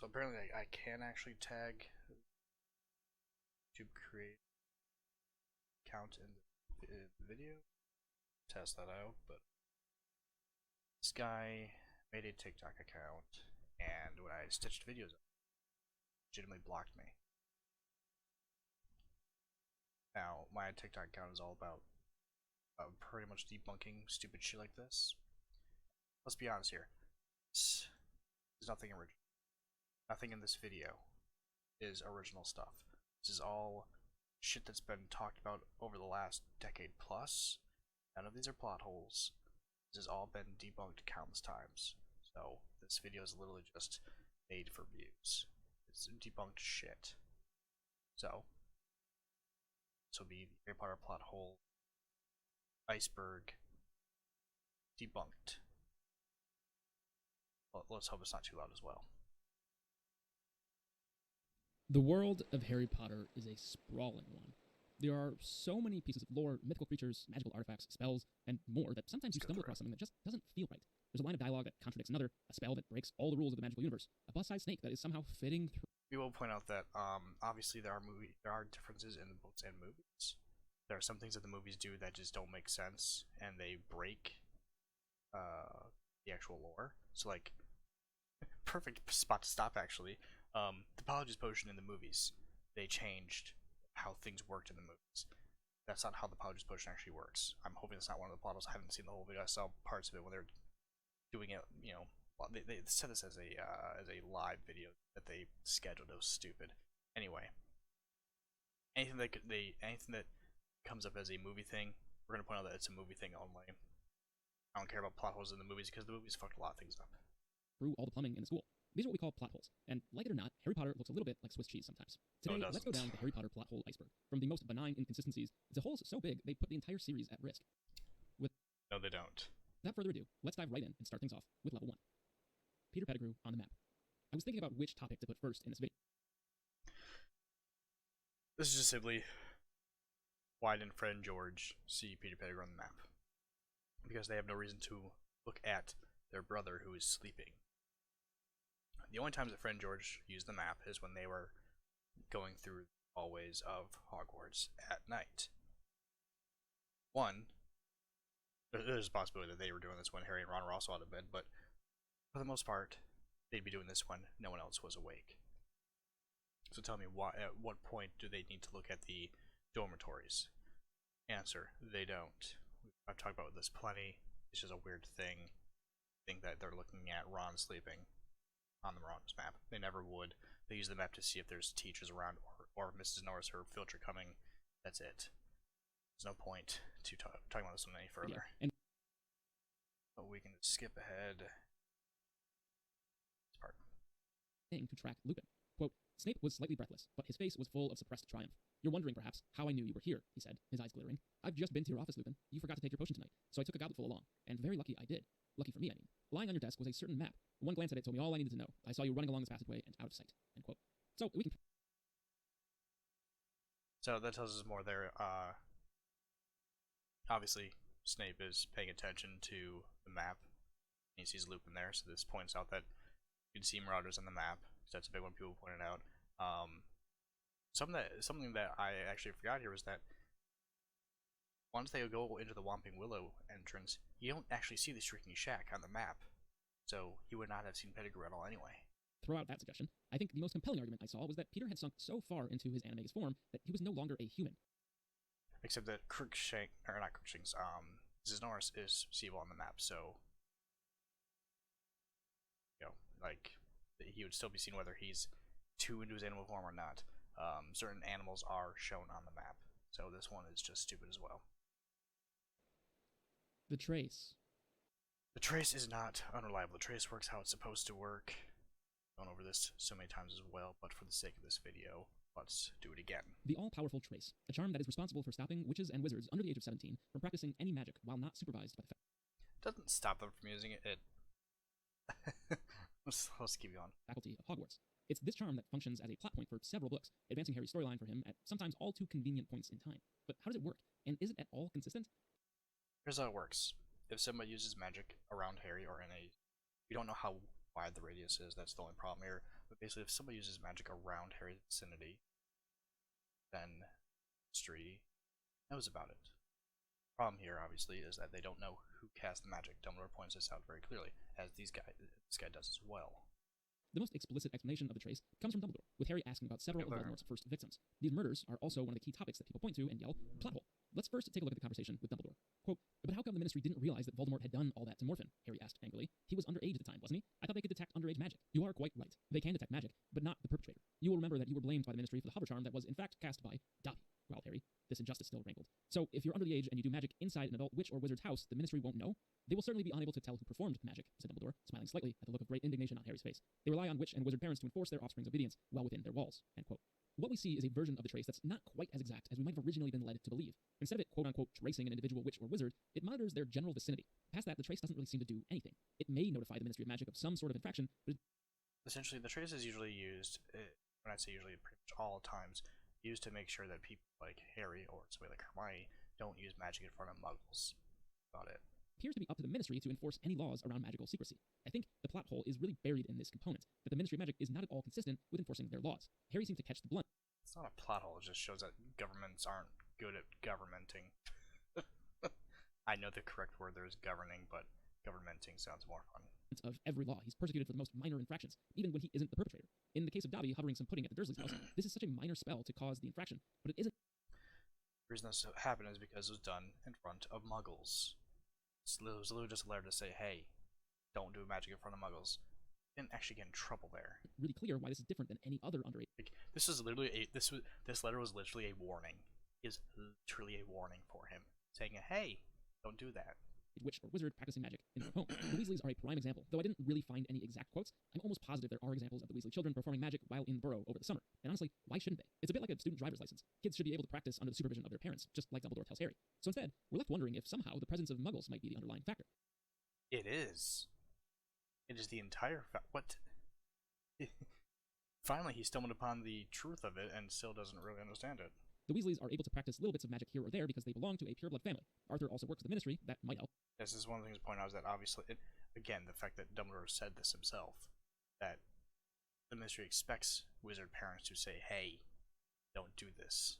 apparently I can actually tag YouTube create account in the video. Test that out, but this guy made a TikTok account, and when I stitched videos up, it legitimately blocked me. Now, my TikTok account is all about pretty much debunking stupid shit like this. Let's be honest here. There's nothing original. Nothing in this video is original stuff. This is all shit that's been talked about over the last decade plus. None of these are plot holes. This has all been debunked countless times. So this video is literally just made for views. It's debunked shit. So this will be the Harry Potter plot hole Iceberg debunked. Well, let's hope it's not too loud as well. The world of Harry Potter is a sprawling one. There are so many pieces of lore, mythical creatures, magical artifacts, spells, and more that sometimes you stumble across something that just doesn't feel right. There's a line of dialogue that contradicts another, a spell that breaks all the rules of the magical universe, a bus-sized snake that is somehow fitting through. We will point out that obviously there are differences in the books and movies. There are some things that the movies do that just don't make sense, and they break the actual lore. So like, perfect spot to stop actually. The Apologies potion in the movies, they changed how things worked in the movies. That's not how the Apologies potion actually works. I'm hoping it's not one of the plot holes. I haven't seen the whole video. I saw parts of it when they're doing it. You know, they said this as a live video that they scheduled. It was stupid. Anyway, anything that comes up as a movie thing, we're gonna point out that it's a movie thing only. I don't care about plot holes in the movies because the movies fucked a lot of things up. Through all the plumbing in the school. These are what we call plot holes, and like it or not, Harry Potter looks a little bit like Swiss cheese sometimes. Today, let's go down the Harry Potter plot hole iceberg. From the most benign inconsistencies, the holes so big they put the entire series at risk. No, they don't. Without further ado, let's dive right in and start things off with level 1. Peter Pettigrew on the map. I was thinking about which topic to put first in this video. This is just simply, why didn't Fred and George see Peter Pettigrew on the map? Because they have no reason to look at their brother who is sleeping. The only times that Fred and George used the map is when they were going through the hallways of Hogwarts at night. One, there's a possibility that they were doing this when Harry and Ron were also out of bed, but for the most part, they'd be doing this when no one else was awake. So tell me, why? At what point do they need to look at the dormitories? Answer: they don't. I've talked about this plenty. It's just a weird thing. Think that they're looking at Ron sleeping on the Ron's map. They never would. They use the map to see if there's teachers around or Mrs. Norris or Filcher coming. That's it. There's no point to talking about this one any further. Yeah, but we can just skip ahead. This part. To track Lupin. Quote, Snape was slightly breathless, but his face was full of suppressed triumph. You're wondering, perhaps, how I knew you were here, he said, his eyes glittering. I've just been to your office, Lupin. You forgot to take your potion tonight, so I took a gobletful along. And very lucky I did. Lucky for me, I mean. Lying on your desk was a certain map. One glance at it told me all I needed to know. I saw you running along this passageway and out of sight. End quote. So, we can... So that tells us more there. Obviously, Snape is paying attention to the map. He sees Lupin there, so this points out that you can see Marauders on the map. So that's a big one people pointed out. Something that I actually forgot here was that once they go into the Whomping Willow entrance, you don't actually see the Shrieking Shack on the map. So he would not have seen Pettigrew at all anyway. Throw out that suggestion. I think the most compelling argument I saw was that Peter had sunk so far into his animagus form that he was no longer a human. Except that Crookshank, or not Crookshanks, Mrs. Norris is Seagull on the map, so you know, like he would still be seen whether he's too into his animal form or not. Certain animals are shown on the map, so this one is just stupid as well. The trace. The trace is not unreliable. The trace works how it's supposed to work. Gone over this so many times as well, but for the sake of this video, let's do it again. The all-powerful trace, a charm that is responsible for stopping witches and wizards under the age of 17 from practicing any magic while not supervised by the doesn't stop them from using it. Let's keep going. Faculty of Hogwarts. It's this charm that functions as a plot point for several books, advancing Harry's storyline for him at sometimes all too convenient points in time. But how does it work? And is it at all consistent? Here's how it works. If somebody uses magic around Harry or in a... We don't know how wide the radius is, that's the only problem here. But basically, if somebody uses magic around Harry's vicinity, then history knows about it. The problem here, obviously, is that they don't know who cast the magic. Dumbledore points this out very clearly, as this guy does as well. The most explicit explanation of the trace comes from Dumbledore, with Harry asking about several of Voldemort's first victims. These murders are also one of the key topics that people point to and yell, Plothole. Let's first take a look at the conversation with Dumbledore. Quote, but how come the Ministry didn't realize that Voldemort had done all that to Morphin? Harry asked angrily. He was underage at the time, wasn't he? I thought they could detect underage magic. You are quite right. They can detect magic, but not the perpetrator. You will remember that you were blamed by the Ministry for the hover charm that was in fact cast by Dobby, growled Harry. This injustice still rankled. So, if you're under the age and you do magic inside an adult witch or wizard's house, the Ministry won't know? They will certainly be unable to tell who performed the magic, said Dumbledore, smiling slightly at the look of great indignation on Harry's face. They rely on witch and wizard parents to enforce their offspring's obedience well within their walls. End quote. What we see is a version of the trace that's not quite as exact as we might have originally been led to believe. Instead of it quote-unquote tracing an individual witch or wizard, it monitors their general vicinity. Past that, the trace doesn't really seem to do anything. It may notify the Ministry of Magic of some sort of infraction, but essentially, the trace is usually used, when I say usually, pretty much all times, used to make sure that people like Harry or somebody like Hermione don't use magic in front of muggles. About it. Appears to be up to the Ministry to enforce any laws around magical secrecy. I think the plot hole is really buried in this component, that the Ministry of Magic is not at all consistent with enforcing their laws. Harry seems to catch the blunt. It's not a plot hole, it just shows that governments aren't good at governmenting. I know the correct word there is governing, but governmenting sounds more fun. Of every law, he's persecuted for the most minor infractions, even when he isn't the perpetrator. In the case of Dobby hovering some pudding at the Dursleys' house, this is such a minor spell to cause the infraction, but it isn't. The reason this happened is because it was done in front of muggles. It was literally just a letter to say, hey, don't do magic in front of muggles. Didn't actually get in trouble there. Really clear why this is different than any other underage. Like, this letter was literally a warning. It is literally a warning for him, saying, hey, don't do that. Witch or wizard practicing magic in their home. The Weasleys are a prime example. Though I didn't really find any exact quotes, I'm almost positive there are examples of the Weasley children performing magic while in Burrow over the summer. And honestly, why shouldn't they? It's a bit like a student driver's license. Kids should be able to practice under the supervision of their parents, just like Dumbledore tells Harry. So instead, we're left wondering if somehow the presence of muggles might be the underlying factor. It is. It is the entire what? Finally, he stumbled upon the truth of it and still doesn't really understand it. The Weasleys are able to practice little bits of magic here or there because they belong to a pureblood family. Arthur also works for the Ministry, that might help. This is one of the things to point out is that obviously, again, the fact that Dumbledore said this himself, that the Ministry expects wizard parents to say, hey, don't do this.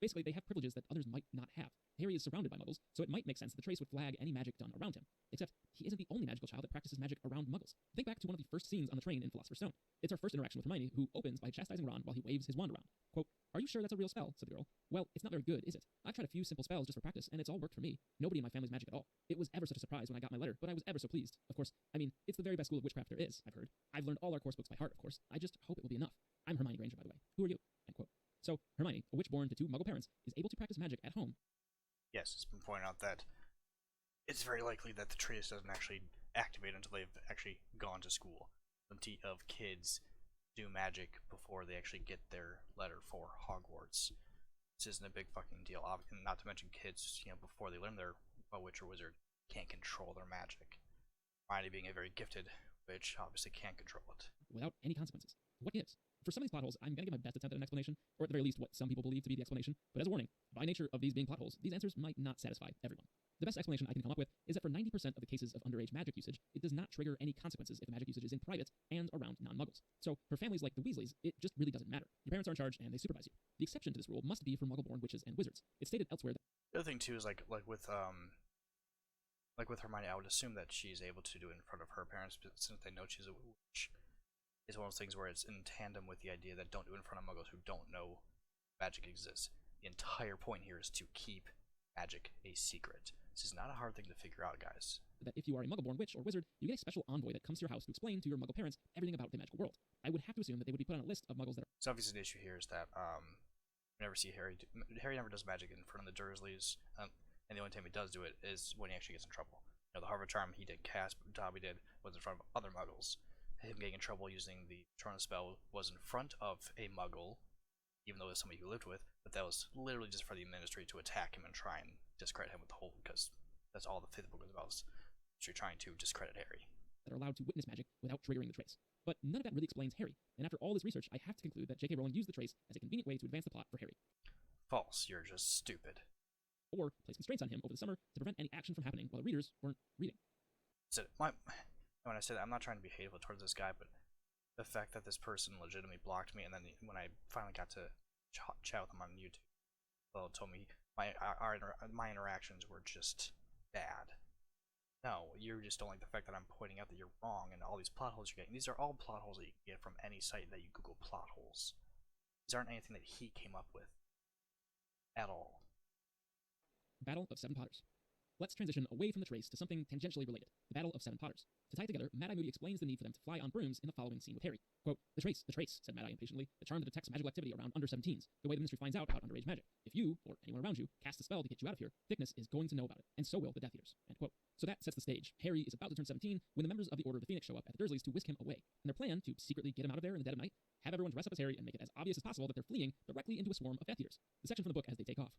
Basically, they have privileges that others might not have. Harry is surrounded by muggles, so it might make sense that the trace would flag any magic done around him. Except, he isn't the only magical child that practices magic around muggles. Think back to one of the first scenes on the train in Philosopher's Stone. It's our first interaction with Hermione, who opens by chastising Ron while he waves his wand around. Quote, are you sure that's a real spell? Said the girl. Well, it's not very good, is it? I've tried a few simple spells just for practice, and it's all worked for me. Nobody in my family's magic at all. It was ever such a surprise when I got my letter, but I was ever so pleased. Of course, I mean, it's the very best school of witchcraft there is, I've heard. I've learned all our course books by heart, of course. I just hope it will be enough. I'm Hermione Granger, by the way. Who are you? End quote. So, Hermione, a witch born to two muggle parents, is able to practice magic at home. Yes, it's been pointed out that it's very likely that the trace doesn't actually activate until they've actually gone to school. Plenty of kids do magic before they actually get their letter for Hogwarts. This isn't a big fucking deal. Not to mention kids, before they learn they're a witch or wizard, can't control their magic. Hermione, being a very gifted witch, obviously can't control it. Without any consequences. What gives? For some of these plot holes, I'm going to give my best attempt at an explanation, or at the very least what some people believe to be the explanation, but as a warning, by nature of these being plot holes, these answers might not satisfy everyone. The best explanation I can come up with is that for 90% of the cases of underage magic usage, it does not trigger any consequences if the magic usage is in private and around non-muggles. So, for families like the Weasleys, it just really doesn't matter. Your parents are in charge and they supervise you. The exception to this rule must be for muggle-born witches and wizards. It's stated elsewhere that... The other thing, too, is like with Hermione, I would assume that she's able to do it in front of her parents, since they know she's a witch. It's one of those things where it's in tandem with the idea that don't do it in front of muggles who don't know magic exists. The entire point here is to keep magic a secret. This is not a hard thing to figure out, guys. That if you are a muggle-born witch or wizard, you get a special envoy that comes to your house to explain to your muggle parents everything about the magical world. I would have to assume that they would be put on a list of muggles that are... So obviously the issue here is that we never see Harry Harry never does magic in front of the Dursleys, and the only time he does do it is when he actually gets in trouble. The Harvard charm he did cast, but Dobby did, was in front of other muggles. Him getting in trouble using the Patronus spell was in front of a muggle, even though it was somebody who lived with, but that was literally just for the Ministry to attack him and try and discredit him with the whole, because that's all the fifth book is about, is you're trying to discredit Harry. That are allowed to witness magic without triggering the trace. But none of that really explains Harry, and after all this research, I have to conclude that J.K. Rowling used the trace as a convenient way to advance the plot for Harry. False, you're just stupid. Or place constraints on him over the summer to prevent any action from happening while the readers weren't reading. So when I said that, I'm not trying to be hateful towards this guy, but the fact that this person legitimately blocked me, and then when I finally got to chat with them on YouTube, well, told me my interactions were just bad. No, you just don't like the fact that I'm pointing out that you're wrong and all these plot holes you're getting. These are all plot holes that you can get from any site that you Google plot holes. These aren't anything that he came up with at all. Battle of Seven Potters. Let's transition away from the trace to something tangentially related, the Battle of Seven Potters. To tie it together, Mad-Eye Moody explains the need for them to fly on brooms in the following scene with Harry. Quote, the trace, said Mad-Eye impatiently, the charm that detects magical activity around under-17s, the way the Ministry finds out about underage magic. If you, or anyone around you, cast a spell to get you out of here, Thickness is going to know about it, and so will the Death Eaters. End quote. So that sets the stage. Harry is about to turn 17 when the members of the Order of the Phoenix show up at the Dursleys to whisk him away. And their plan, to secretly get him out of there in the dead of night, have everyone dress up as Harry and make it as obvious as possible that they're fleeing directly into a swarm of Death Eaters. The section from the book as they take off.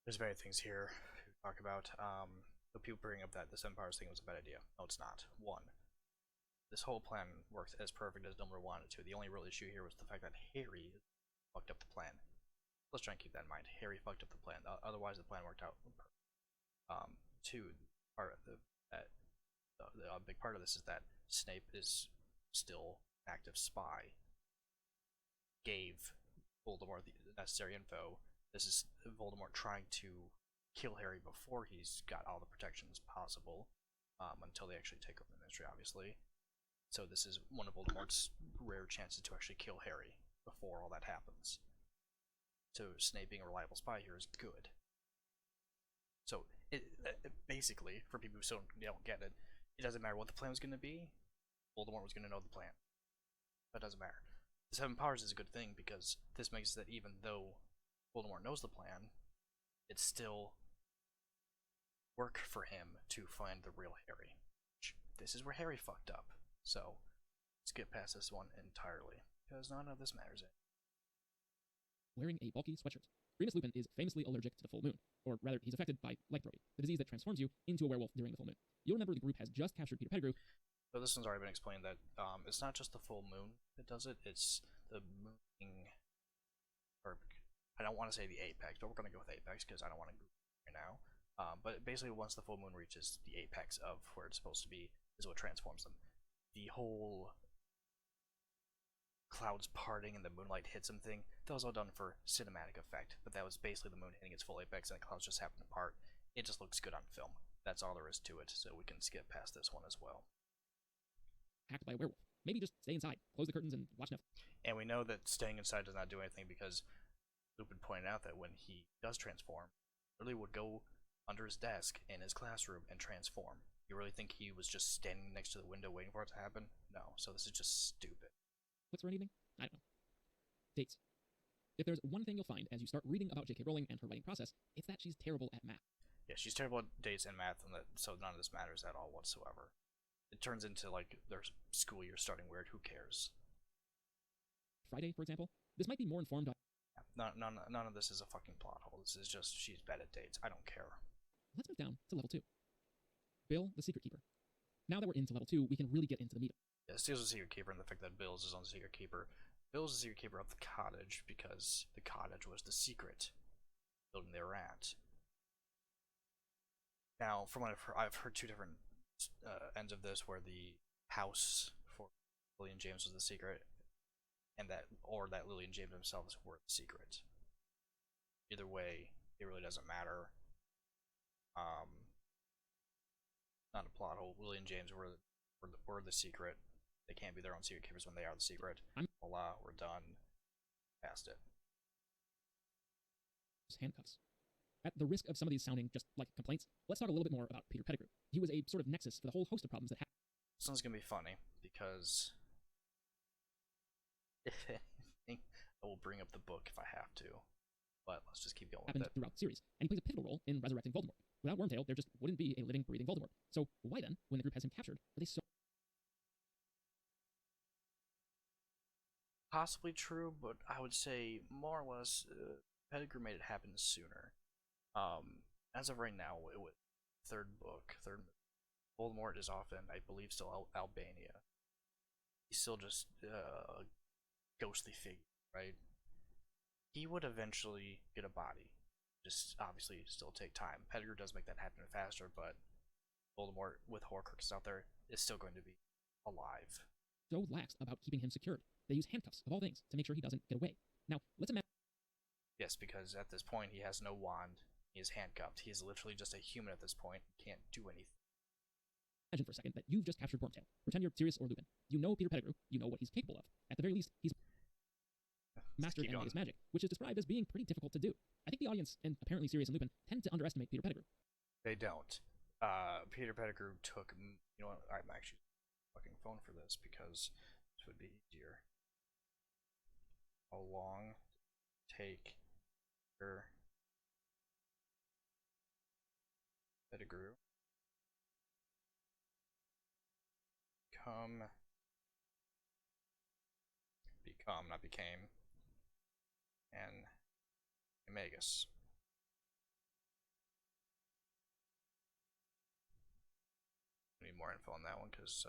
There's many things here to talk about. The people bring up that the Seven Powers thing was a bad idea. No, it's not. One, this whole plan worked as perfect as Dumbledore wanted to. The only real issue here was the fact that Harry fucked up the plan. Let's try and keep that in mind. Harry fucked up the plan. Otherwise, the plan worked out. Two, a big part of this is that Snape is still an active spy. Gave Voldemort the necessary info. This is Voldemort trying to kill Harry before he's got all the protections possible, until they actually take over the Ministry, obviously. So this is one of Voldemort's rare chances to actually kill Harry before all that happens. So Snape being a reliable spy here is good. So basically, for people who don't get it, it doesn't matter what the plan was going to be. Voldemort was going to know the plan. That doesn't matter. The Seven Powers is a good thing because this makes it that even though Voldemort knows the plan, it's still work for him to find the real Harry. This is where Harry fucked up. So let's get past this one entirely, because none of this matters. Wearing a bulky sweatshirt. Remus Lupin is famously allergic to the full moon, or rather, he's affected by lycanthropy, the disease that transforms you into a werewolf during the full moon. You'll remember the group has just captured Peter Pettigrew. So this one's already been explained that it's not just the full moon that does it, it's the mooning, or I don't want to say the apex, but we're going to go with apex because I don't want to go right now. But basically, once the full moon reaches the apex of where it's supposed to be, is what transforms them. The whole clouds parting and the moonlight hits them thing, that was all done for cinematic effect, but that was basically the moon hitting its full apex and the clouds just happened to part. It just looks good on film. That's all there is to it, so we can skip past this one as well. Hacked by a werewolf. Maybe just stay inside, close the curtains, and watch Netflix. And we know that staying inside does not do anything because Lupin pointed out that when he does transform, he really would go under his desk in his classroom and transform. You really think he was just standing next to the window waiting for it to happen? No, so this is just stupid. What's for an evening? I don't know. Dates. If there's one thing you'll find as you start reading about J.K. Rowling and her writing process, it's that she's terrible at math. Yeah, she's terrible at dates and math, and so none of this matters at all whatsoever. It turns into, like, their school year starting weird, who cares? Friday, for example, this might be more informed by... None of this is a fucking plot hole. This is just, she's bad at dates. I don't care. Let's move down to level 2. Bill, the Secret Keeper. Now that we're into level 2, we can really get into the meat. Yeah, Steele's a secret keeper, and the fact that Bill's is on the secret keeper. Bill's the secret keeper of the cottage, because the cottage was the secret building they were at. Now, from what I've heard two different ends of this, where the house for Lily and James was the secret, and that Lily and James themselves were the secret. Either way, it really doesn't matter. Not a plot hole. Lily and James were the secret. They can't be their own secret keepers when they are the secret. Voila, we're done. Past it. Handcuffs. At the risk of some of these sounding just like complaints, let's talk a little bit more about Peter Pettigrew. He was a sort of nexus for the whole host of problems that happened. This one's gonna be funny because if anything, I will bring up the book if I have to. But let's just keep going with it. Throughout the series, and he plays a pivotal role in resurrecting Voldemort. Without Wormtail, there just wouldn't be a living, breathing Voldemort. So why then, when the group has him captured, are they so... Possibly true, but I would say more or less Pettigrew made it happen sooner. As of right now, it was third Voldemort is off in, I believe, still Albania. He's still just a ghostly figure, right? He would eventually get a body. Just obviously still take time. Pettigrew does make that happen faster, but Voldemort with Horcruxes out there is still going to be alive. so lax about keeping him secured. They use handcuffs, of all things, to make sure he doesn't get away. Now, let's imagine Yes, because at this point he has no wand. He is handcuffed. He is literally just a human at this point. Can't do anything. for a second that you've just captured Wormtail. Pretend you're Sirius or Lupin. You know Peter Pettigrew. You know what he's capable of. At the very least, he's mastered Keep going. his magic, which is described as being pretty difficult to do. I think the audience, and apparently Sirius and Lupin, tend to underestimate Peter Pettigrew. They don't. Peter Pettigrew took. You know what? I'm actually fucking phone for this because this would be easier. How long take Peter Pettigrew become, not became, and Magus. Need more info on that one because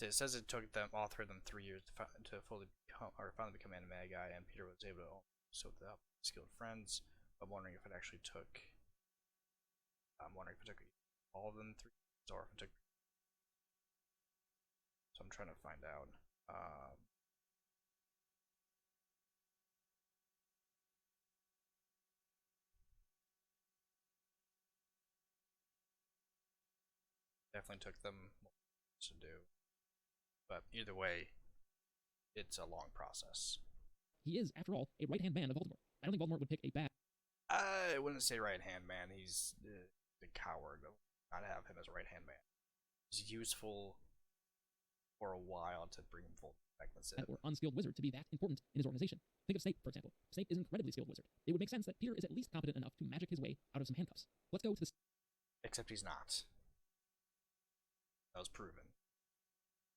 it says it took them all three of them 3 years to fully become or finally become Animagi, and Peter was able to so with the help of skilled friends. I'm wondering if it actually took. I'm wondering if it took all of them 3 years or if it took. So I'm trying to find out. Definitely took them more to do, but either way, it's a long process. He is, after all, a right-hand man of Voldemort. I don't think Voldemort would pick a bad. I wouldn't say right-hand man. He's a coward. I would not have him as a right-hand man. He's useful for a while to bring Voldemort back. That's it. Or unskilled wizard to be that important in his organization. Think of Snape, for example. Snape is an incredibly skilled wizard. It would make sense that Peter is at least competent enough to magic his way out of some handcuffs. Let's go to the Except he's not. That was proven.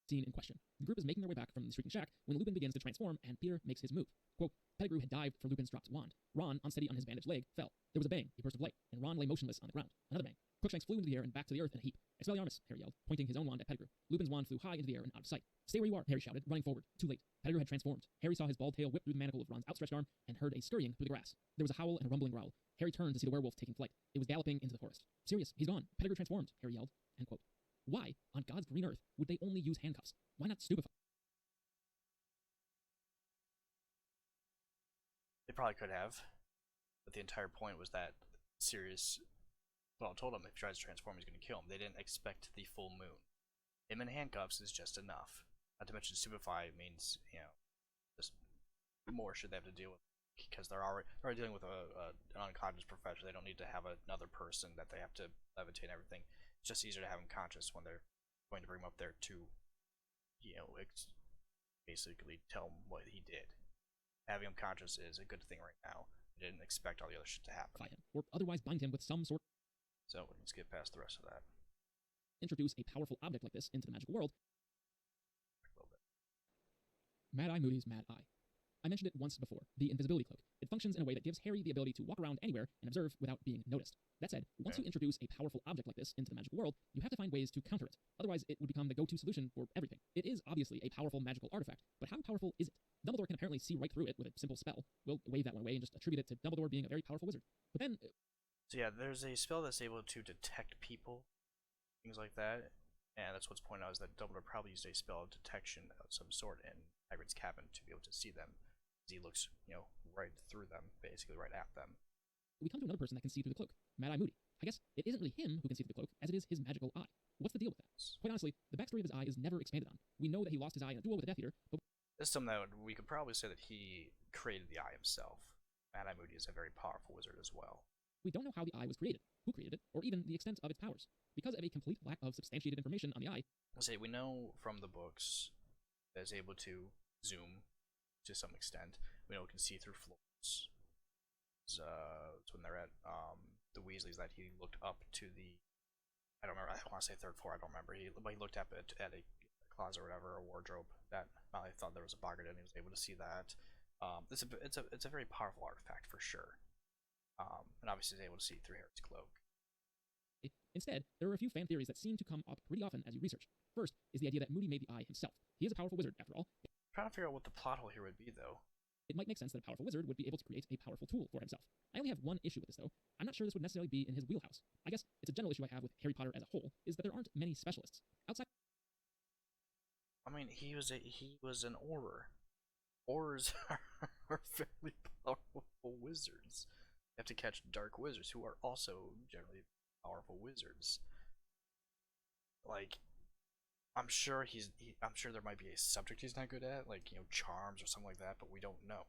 Scene in question. The group is making their way back from the Shrieking Shack when Lupin begins to transform and Peter makes his move. Quote, Pettigrew had dived for Lupin's dropped wand. Ron, unsteady on his bandaged leg, fell. There was a bang, a burst of light, and Ron lay motionless on the ground. Another bang. Crookshanks flew into the air and back to the earth in a heap. Expelliarmus, Harry yelled, pointing his own wand at Pettigrew. Lupin's wand flew high into the air and out of sight. Stay where you are, Harry shouted, running forward. Too late. Pettigrew had transformed. Harry saw his bald tail whip through the manacle of Ron's outstretched arm and heard a scurrying through the grass. There was a howl and a rumbling growl. Harry turned to see the werewolf taking flight. It was galloping into the forest. Sirius, he's gone. Pettigrew transformed, Harry yelled. End quote. Why, on God's green earth, would they only use handcuffs? Why not stupefy? They probably could have, but the entire point was that Sirius, well, told him if he tries to transform, he's going to kill him. They didn't expect the full moon. Him in handcuffs is just enough. Not to mention stupefy means, you know, just more should they have to deal with because they're already dealing with an unconscious professor. They don't need to have another person that they have to levitate and everything. It's just easier to have him conscious when they're going to bring him up there to, you know, basically tell him what he did. Having him conscious is a good thing right now. They didn't expect all the other shit to happen. Him, or otherwise bind him with some sort. So let's get past the rest of that. Introduce a powerful object like this into the magical world. A little bit. Mad Eye Moody's Mad Eye. I mentioned it once before, the invisibility cloak. It functions in a way that gives Harry the ability to walk around anywhere and observe without being noticed. That said, once you introduce a powerful object like this into the magical world, you have to find ways to counter it. Otherwise, it would become the go-to solution for everything. It is obviously a powerful magical artifact, but how powerful is it? Dumbledore can apparently see right through it with a simple spell. We'll wave that one away and just attribute it to Dumbledore being a very powerful wizard. But then... So yeah, there's a spell that's able to detect people, things like that, and that's what's pointed out is that Dumbledore probably used a spell of detection of some sort in Hagrid's cabin to be able to see them. He looks, you know, right through them, basically right at them. We come to another person that can see through the cloak, Mad Eye Moody. I guess it isn't really him who can see through the cloak, as it is his magical eye. What's the deal with that? Quite honestly, the backstory of his eye is never expanded on. We know that he lost his eye in a duel with a Death Eater, but this is something that we could probably say that he created the eye himself. Mad Eye Moody is a very powerful wizard as well. We don't know how the eye was created, who created it, or even the extent of its powers. Because of a complete lack of substantiated information on the eye. I'll say we know from the books that it's able to zoom to some extent. We know it can see through floors. It's when they're at the Weasleys that he looked up to the, I don't remember, I want to say third floor, I don't remember. He looked up at a closet or whatever, a wardrobe that I thought there was a boggart in. He was able to see that. It's a very powerful artifact for sure. And obviously he's able to see through Harry's cloak. Instead, there are a few fan theories that seem to come up pretty often as you research. First is the idea that Moody made the eye himself. He is a powerful wizard, after all. I'm trying to figure out what the plot hole here would be, though. It might make sense that a powerful wizard would be able to create a powerful tool for himself. I only have one issue with this, though. I'm not sure this would necessarily be in his wheelhouse. I guess it's a general issue I have with Harry Potter as a whole, is that there aren't many specialists. Outside I mean, he was an Auror. Aurors are fairly powerful wizards. You have to catch dark wizards who are also generally powerful wizards. Like, I'm sure I'm sure there might be a subject he's not good at, like, charms or something like that, but we don't know.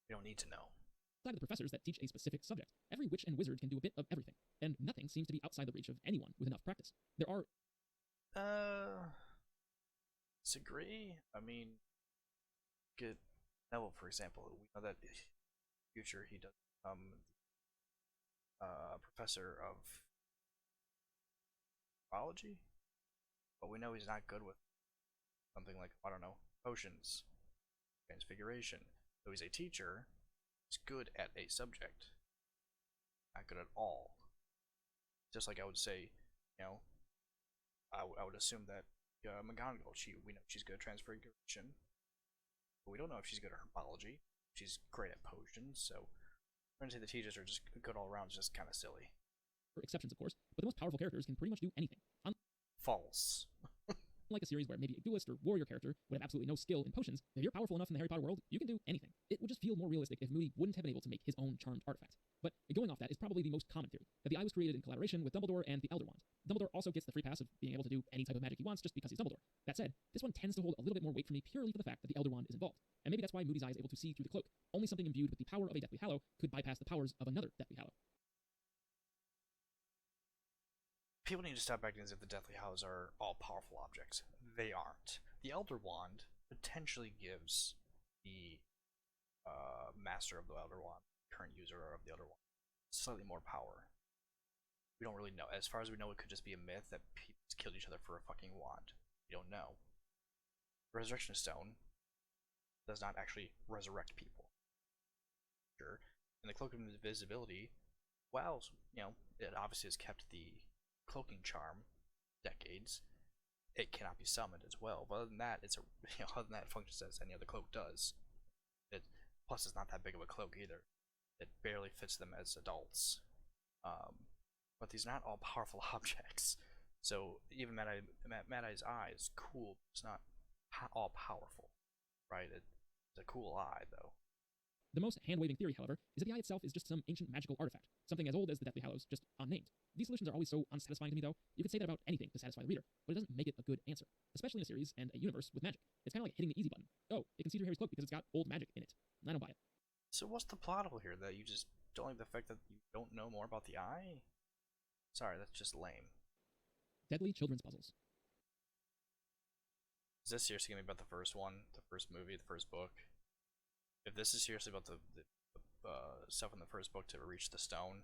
We don't need to know. outside of the professors that teach a specific subject, every witch and wizard can do a bit of everything, and nothing seems to be outside the reach of anyone with enough practice. There are disagree. I mean, get Neville, for example. We know that in the future he does become professor of biology, but we know he's not good with something like, I don't know, potions, transfiguration. So he's a teacher. He's good at a subject, not good at all. Just like I would say, I would assume that McGonagall, we know she's good at transfiguration, but we don't know if she's good at herbology. She's great at potions, so I'm gonna say the teachers are just good all around. It's just kind of silly. exceptions, of course, but the most powerful characters can pretty much do anything. False. Unlike a series where maybe a duelist or warrior character would have absolutely no skill in potions, if you're powerful enough in the Harry Potter world, you can do anything. It would just feel more realistic if Moody wouldn't have been able to make his own charmed artifact. But going off that is probably the most common theory, that the eye was created in collaboration with Dumbledore and the Elder Wand. Dumbledore also gets the free pass of being able to do any type of magic he wants just because he's Dumbledore. That said, this one tends to hold a little bit more weight for me purely for the fact that the Elder Wand is involved. And maybe that's why Moody's eye is able to see through the cloak. Only something imbued with the power of a Deathly Hallow could bypass the powers of another Deathly Hallow. People need to stop acting as if the Deathly Hallows are all powerful objects. They aren't. The Elder Wand potentially gives the master of the Elder Wand, current user of the Elder Wand, slightly more power. We don't really know. As far as we know, it could just be a myth that people killed each other for a fucking wand. We don't know. Resurrection Stone does not actually resurrect people. Sure. And the Cloak of Invisibility, well, it obviously has kept the cloaking charm decades. It cannot be summoned as well. But other than that, it functions as any other cloak does. Plus, it's not that big of a cloak either. It barely fits them as adults. But these are not all powerful objects. So even Mad Eye's eye is cool. It's not all powerful, right? It's a cool eye, though. The most hand-waving theory, however, is that the eye itself is just some ancient magical artifact, something as old as the Deathly Hallows, just unnamed. These solutions are always so unsatisfying to me, though. You could say that about anything to satisfy the reader, but it doesn't make it a good answer, especially in a series and a universe with magic. It's kind of like hitting the easy button. Oh, it can see through Harry's cloak because it's got old magic in it. I don't buy it. So what's the plot hole here? That you just don't like the fact that you don't know more about the eye? Sorry, that's just lame. Deadly children's puzzles. Is this seriously gonna be about the first one, the first movie, the first book? If this is seriously about the stuff in the first book to reach the stone,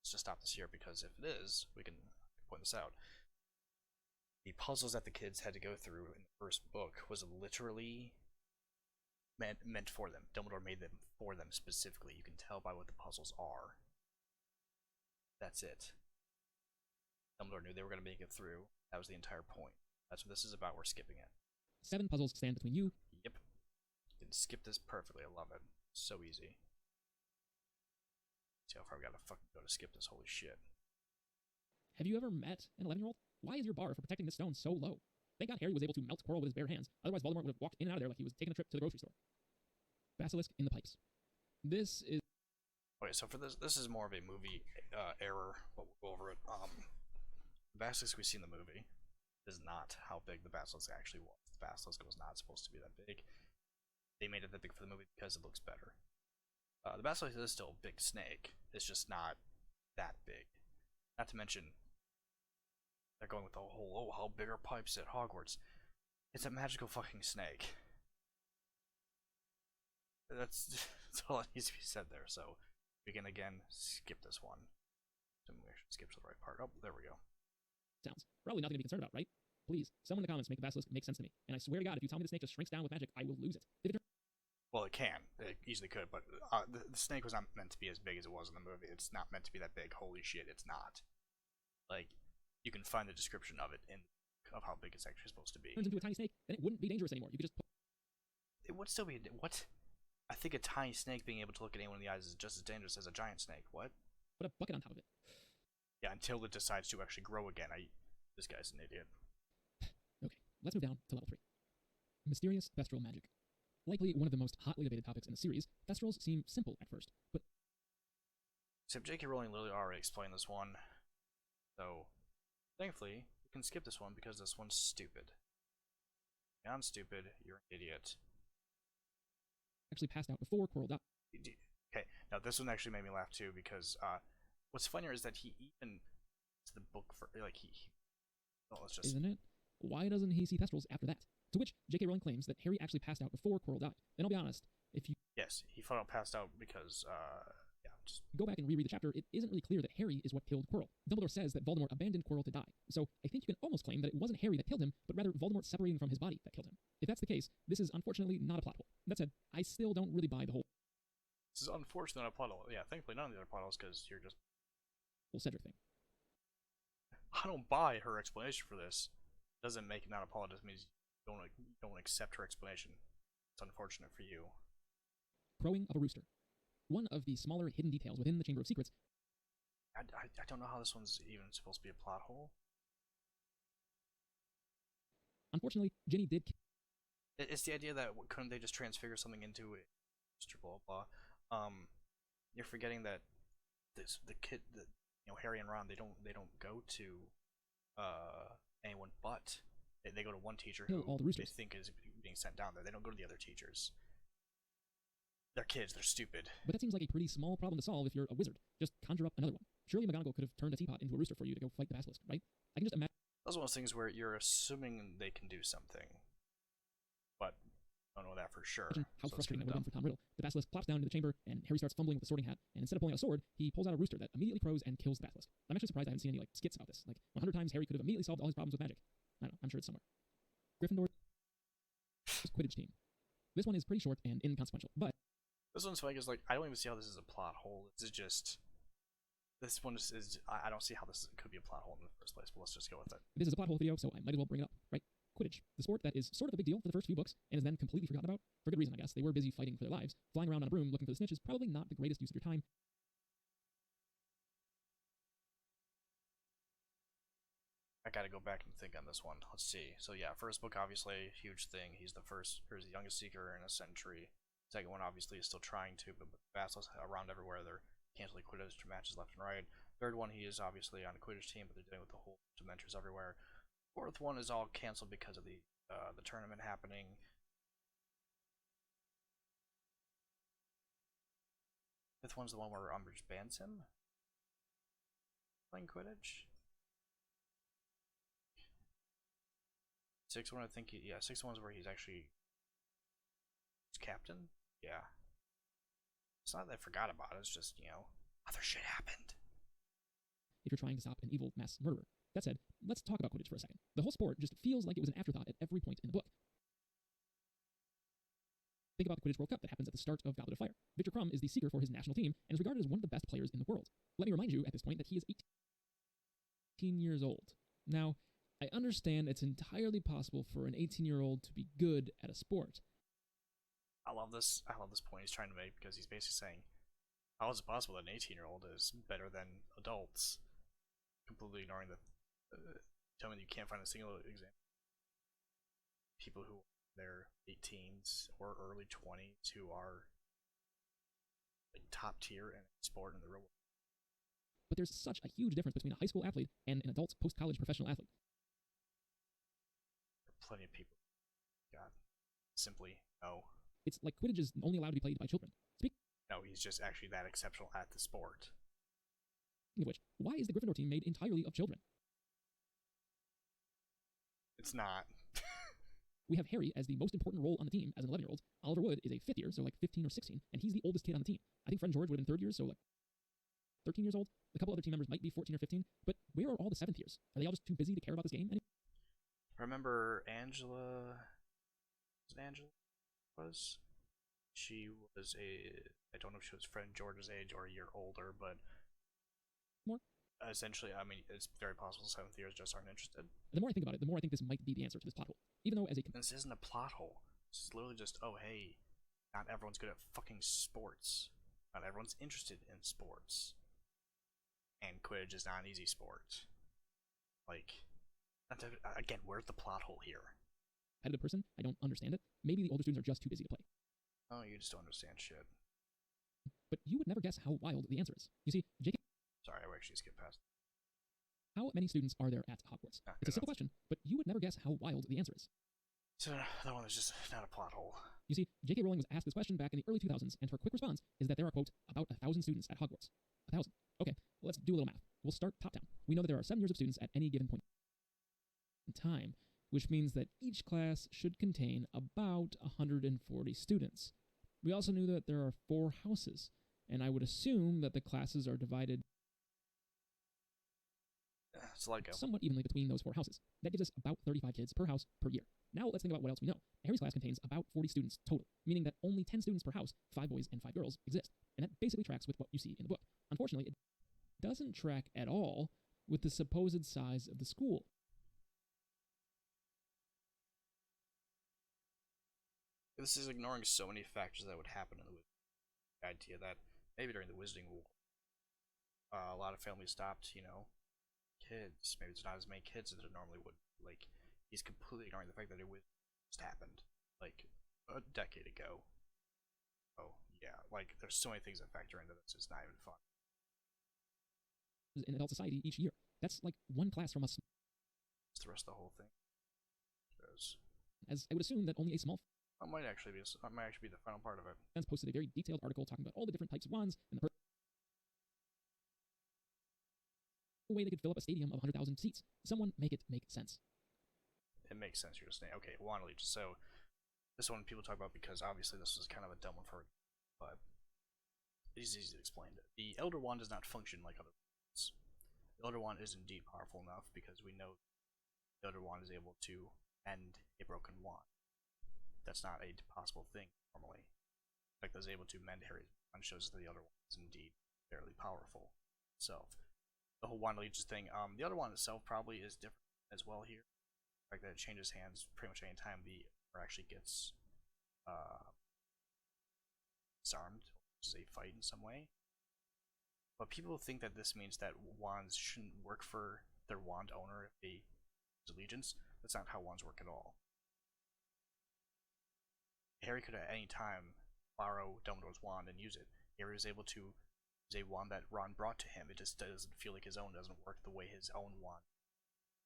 let's just stop this here, because if it is, we can point this out. The puzzles that the kids had to go through in the first book was literally meant for them. Dumbledore made them for them specifically. You can tell by what the puzzles are. That's it. Dumbledore knew they were going to make it through. That was the entire point. That's what this is about. We're skipping it. 7 puzzles stand between you. Yep. You can skip this perfectly. I love it. So easy. See how far we gotta fucking go to skip this. Holy shit. Have you ever met an 11-year-old? Why is your bar for protecting this stone so low? Thank God Harry was able to melt Quirrell with his bare hands, otherwise Voldemort would have walked in and out of there like he was taking a trip to the grocery store. Basilisk in the pipes. This is... Okay, so for this is more of a movie error, but we'll go over it. The Basilisk we see in the movie is not how big the Basilisk actually was. The Basilisk was not supposed to be that big. They made it that big for the movie because it looks better. The Basilisk is still a big snake. It's just not that big. Not to mention, they're going with the whole, oh, how big are pipes at Hogwarts? It's a magical fucking snake. That's all that needs to be said there. So we can again skip this one. So we should skip to the right part. Oh, there we go. Sounds. Probably nothing to be concerned about, right? Please, someone in the comments make the Basilisk make sense to me. And I swear to God, if you tell me the snake just shrinks down with magic, I will lose it. Well, it can. It easily could, but the snake was not meant to be as big as it was in the movie. It's not meant to be that big. Holy shit, it's not. Like, you can find the description of it of how big it's actually supposed to be. Turns into a tiny snake, then it wouldn't be dangerous anymore. You could just... It would still be what? I think a tiny snake being able to look at anyone in the eyes is just as dangerous as a giant snake. What? Put a bucket on top of it. Yeah, until it decides to actually grow again. This guy's an idiot. Okay, let's move down to level 3. Mysterious thestral magic. Likely one of the most hotly debated topics in the series, thestrals seem simple at first, but... Except J.K. Rowling literally already explained this one. So, thankfully, we can skip this one because this one's stupid. I'm stupid, you're an idiot. Actually passed out before Quirrell died. Okay, now this one actually made me laugh too because what's funnier is that he even the book for like well, let's just Isn't it? Why doesn't he see thestrals after that? To which J.K. Rowling claims that Harry actually passed out before Quirrell died. And I'll be honest, if you yes, he flat out passed out because yeah, just go back and reread the chapter, it isn't really clear that Harry is what killed Quirrell. Dumbledore says that Voldemort abandoned Quirrell to die. So I think you can almost claim that it wasn't Harry that killed him, but rather Voldemort separating from his body that killed him. If that's the case, this is unfortunately not a plot hole. That said, I still don't really buy the whole this is unfortunately not a plot hole. Yeah, thankfully none of the other plot holes because you're just Cedric thing. I don't buy her explanation for this. Doesn't make it not a plot hole, just means you don't accept her explanation. It's unfortunate for you. Crowing of a rooster. One of the smaller hidden details within the Chamber of Secrets. I don't know how this one's even supposed to be a plot hole. Unfortunately, Ginny did. It's the idea that couldn't they just transfigure something into it? Blah blah. You're forgetting that the kid, Harry and Ron, they don't go to anyone but they go to one teacher who they think is being sent down there. They don't go to the other teachers. They're kids. They're stupid. But that seems like a pretty small problem to solve if you're a wizard. Just conjure up another one. Surely McGonagall could have turned a teapot into a rooster for you to go fight the basilisk, right? I can just imagine. That's one of those things where you're assuming they can do something, but I don't know that for sure. How frustrating that would have been for Tom Riddle. The basilisk plops down into the chamber, and Harry starts fumbling with the sorting hat. And instead of pulling out a sword, he pulls out a rooster that immediately crows and kills the basilisk. I'm actually surprised I haven't seen any skits about this. 100 times Harry could have immediately solved all his problems with magic. I don't know. I'm sure it's somewhere. Gryffindor's Quidditch team. This one is pretty short and inconsequential, but this one's funny because I don't even see how this is a plot hole. This is just this one is I don't see how this could be a plot hole in the first place. But let's just go with it. This is a plot hole video, so I might as well bring it up, right? Quidditch, the sport that is sort of a big deal for the first few books and is then completely forgotten about for good reason, I guess. They were busy fighting for their lives. Flying around on a broom looking for the snitch is probably not the greatest use of your time. I gotta go back and think on this one. Let's see. So yeah, first book obviously huge thing. He's the youngest seeker in a century. Second one obviously is still trying to, but with Basilisk around everywhere, they're canceling Quidditch matches left and right. Third one, he is obviously on a Quidditch team, but they're dealing with the whole Dementors everywhere. Fourth one is all canceled because of the tournament happening. Fifth one's the one where Umbridge bans him playing Quidditch. Sixth one, I think, sixth one's where he's actually captain. Yeah. It's not that I forgot about it, it's just, other shit happened. If you're trying to stop an evil mass murderer. That said, let's talk about Quidditch for a second. The whole sport just feels like it was an afterthought at every point in the book. Think about the Quidditch World Cup that happens at the start of Goblet of Fire. Victor Crumb is the seeker for his national team and is regarded as one of the best players in the world. Let me remind you at this point that he is 18 years old. Now, I understand it's entirely possible for an 18-year-old to be good at a sport. I love this point he's trying to make because he's basically saying, how is it possible that an 18-year-old is better than adults? Completely ignoring telling me you can't find a single example. People who are in their 18s or early 20s who are top tier in sport in the real world. But there's such a huge difference between a high school athlete and an adult post-college professional athlete. There are plenty of people. God, simply no. It's like Quidditch is only allowed to be played by children. No, he's just actually that exceptional at the sport. Speaking of which, why is the Gryffindor team made entirely of children? It's not. We have Harry as the most important role on the team as an 11-year-old. Oliver Wood is a 5th year, so 15 or 16, and he's the oldest kid on the team. I think Fred and George would have been 3rd years, so 13 years old. A couple other team members might be 14 or 15, but where are all the 7th years? Are they all just too busy to care about this game? Remember Angela? Was it Angela? She was I don't know if she was Fred and George's age or a year older, but more? Essentially, I mean, it's very possible 7th years just aren't interested. The more I think about it, the more I think this might be the answer to this plot hole. Even though as a... This isn't a plot hole. It's literally just, oh hey, not everyone's good at fucking sports. Not everyone's interested in sports. And Quidditch is not an easy sport. Like, again, where's the plot hole here? Competitive person, I don't understand it. Maybe the older students are just too busy to play. Oh, you just don't understand shit. But you would never guess how wild the answer is. You see, J.K. Sorry, I actually skipped past. How many students are there at Hogwarts? It's a simple question, but you would never guess how wild the answer is. So that one is just not a plot hole. You see, J.K. Rowling was asked this question back in the early 2000s, and her quick response is that there are, quote, about 1,000 students at Hogwarts. 1,000. Okay, let's do a little math. We'll start top down. We know that there are 7 years of students at any given point in time, which means that each class should contain about 140 students. We also knew that there are 4 houses, and I would assume that the classes are divided It's like somewhat evenly between those 4 houses. That gives us about 35 kids per house per year. Now let's think about what else we know. Harry's class contains about 40 students total, meaning that only 10 students per house, 5 boys and 5 girls, exist. And that basically tracks with what you see in the book. Unfortunately, it doesn't track at all with the supposed size of the school. This is ignoring so many factors that would happen in the idea that maybe during the Wizarding War, a lot of families stopped, kids. Maybe there's not as many kids as there normally would. Like, he's completely ignoring the fact that it just happened, like, a decade ago. Oh, yeah, like, there's so many things that factor into this, it's not even fun. In adult society each year. That's like one class from us. It's the rest of the whole thing. As I would assume that only a small that might actually be the final part of it. fans posted a very detailed article talking about all the different types of wands and the way they could fill up a stadium of 100,000 seats. Someone make it make sense. It makes sense. You're just saying, okay, wand legions. So this one people talk about because obviously this was kind of a dumb one for, but it's easy to explain. The Elder Wand does not function like other wands. The Elder Wand is indeed powerful enough because we know the Elder Wand is able to end a broken wand. That's not a possible thing normally. The fact that it's able to mend Harry's wand shows that the Elder Wand is indeed fairly powerful itself. The whole wand legions thing, the Elder Wand itself probably is different as well here. The fact that it changes hands pretty much any time the owner actually gets disarmed, which is a fight in some way. But people think that this means that wands shouldn't work for their wand owner if they use allegiance. That's not how wands work at all. Harry could at any time borrow Dumbledore's wand and use it. Harry was able to use a wand that Ron brought to him. It just doesn't feel like his own, doesn't work the way his own wand.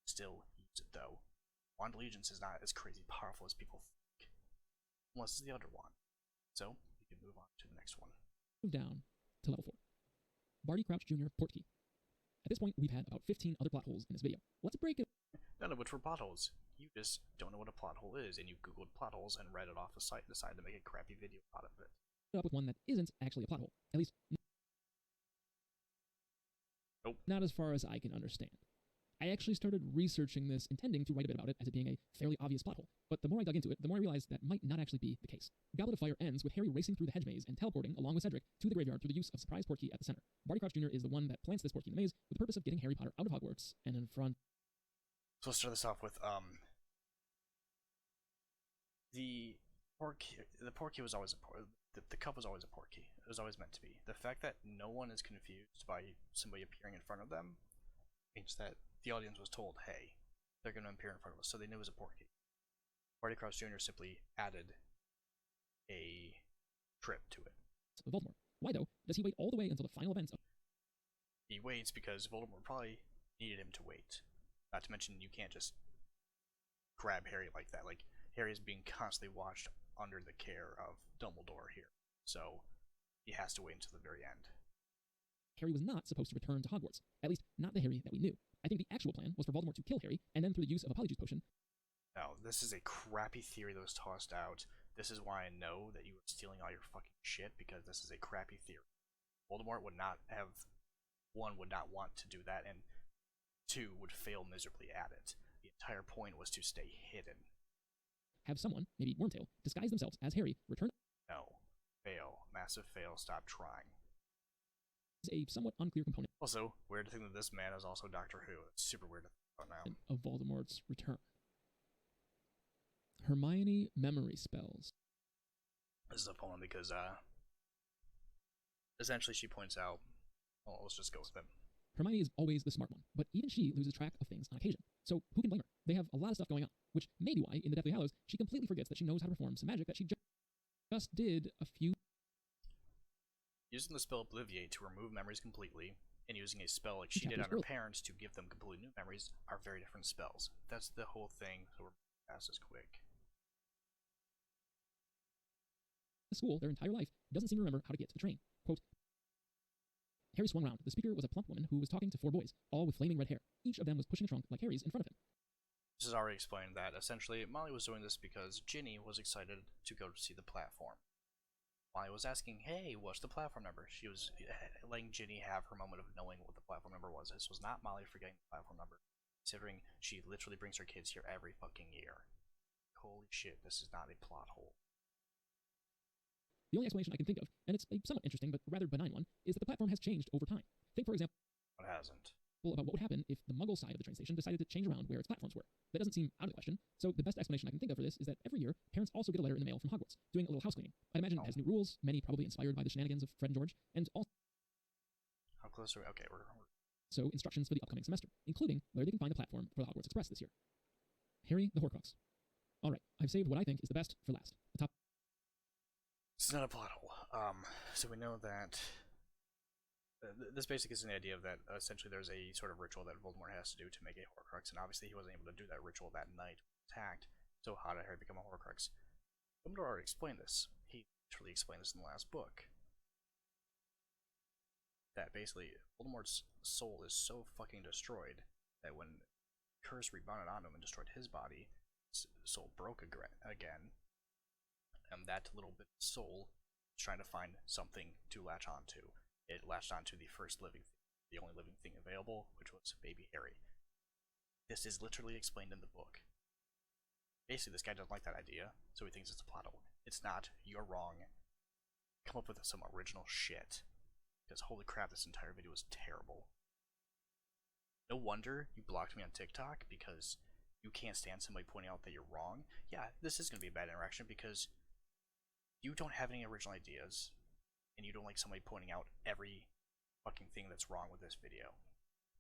Still use it though. Wand allegiance is not as crazy powerful as people think. Unless it's the Elder Wand. So, we can move on to the next one. Move down to level 4. Barty Crouch Jr. Portkey. At this point, we've had about 15 other plot holes in this video. Let's break it. None of which were plot holes. You just don't know what a plot hole is, and you googled plot holes and read it off the site and decided to make a crappy video out of it. Up with one that isn't actually a plot hole. At least, nope. Not as far as I can understand. I actually started researching this, intending to write a bit about it as it being a fairly obvious plot hole. But the more I dug into it, the more I realized that might not actually be the case. Goblet of Fire ends with Harry racing through the hedge maze and teleporting, along with Cedric, to the graveyard through the use of Surprise Portkey at the center. Barty Crouch Jr. is the one that plants this Portkey in the maze with the purpose of getting Harry Potter out of Hogwarts and in front. So let's start this off with the Portkey was always the cup was always a Portkey. It was always meant to be. The fact that no one is confused by somebody appearing in front of them means that the audience was told, hey, they're going to appear in front of us, so they knew it was a Portkey. Barty Crouch Jr. simply added a trip to it. Voldemort. Why, though, does he wait all the way until the final events of... He waits because Voldemort probably needed him to wait. Not to mention, you can't just grab Harry like that. Like, Harry is being constantly watched under the care of Dumbledore here. So, he has to wait until the very end. Harry was not supposed to return to Hogwarts. At least, not the Harry that we knew. I think the actual plan was for Voldemort to kill Harry, and then through the use of a Polyjuice potion... No, this is a crappy theory that was tossed out. This is why I know that you were stealing all your fucking shit, because this is a crappy theory. Voldemort would not have... One, would not want to do that, and two, would fail miserably at it. The entire point was to stay hidden. Have someone, maybe Wormtail, disguise themselves as Harry, return... No. Fail. Massive fail. Stop trying. Is a somewhat unclear component. Also, weird to think that this man is also Doctor Who. It's super weird to think about now. Of Voldemort's return. Hermione memory spells. This is a fun one because essentially she points out, well, let's just go with it. Hermione is always the smart one, but even she loses track of things on occasion. So who can blame her? They have a lot of stuff going on, which may be why, in the Deathly Hallows, she completely forgets that she knows how to perform some magic that she just did a few... Using the spell Obliviate to remove memories completely, and using a spell like she did on her parents to give them completely new memories are very different spells. That's the whole thing, so we're fast as quick. School their entire life doesn't seem to remember how to get to the train. Quote, Harry swung round. The speaker was a plump woman who was talking to 4 boys, all with flaming red hair. Each of them was pushing a trunk like Harry's in front of him. This is already explained that essentially Molly was doing this because Ginny was excited to go to see the platform. Molly was asking, hey, what's the platform number? She was letting Ginny have her moment of knowing what the platform number was. This was not Molly forgetting the platform number, considering she literally brings her kids here every fucking year. Holy shit, this is not a plot hole. The only explanation I can think of, and it's a somewhat interesting but rather benign one, is that the platform has changed over time. Think, for example, It hasn't. About what would happen if the Muggle side of the train station decided to change around where its platforms were. That doesn't seem out of the question, so the best explanation I can think of for this is that every year, parents also get a letter in the mail from Hogwarts, doing a little house cleaning. I'd imagine it has new rules, many probably inspired by the shenanigans of Fred and George, and also... How close are we? Okay, we're... So instructions for the upcoming semester, including where they can find the platform for the Hogwarts Express this year. Harry the Horcrux. Alright, I've saved what I think is the best for last. The top... It's not a plot hole. So we know that this basically is the idea of that essentially there's a sort of ritual that Voldemort has to do to make a Horcrux, and obviously he wasn't able to do that ritual that night when attacked. So how did Harry become a Horcrux? Dumbledore already explained this. He literally explained this in the last book. That basically Voldemort's soul is so fucking destroyed that when curse rebounded on him and destroyed his body, his soul broke again. And that little bit of soul is trying to find something to latch onto. It latched onto the first living thing, the only living thing available, which was baby Harry. This is literally explained in the book. Basically, this guy doesn't like that idea, so he thinks it's a plot hole. It's not. You're wrong. Come up with some original shit. Because holy crap, this entire video was terrible. No wonder you blocked me on TikTok, because you can't stand somebody pointing out that you're wrong. Yeah, this is going to be a bad interaction, because you don't have any original ideas, and you don't like somebody pointing out every fucking thing that's wrong with this video.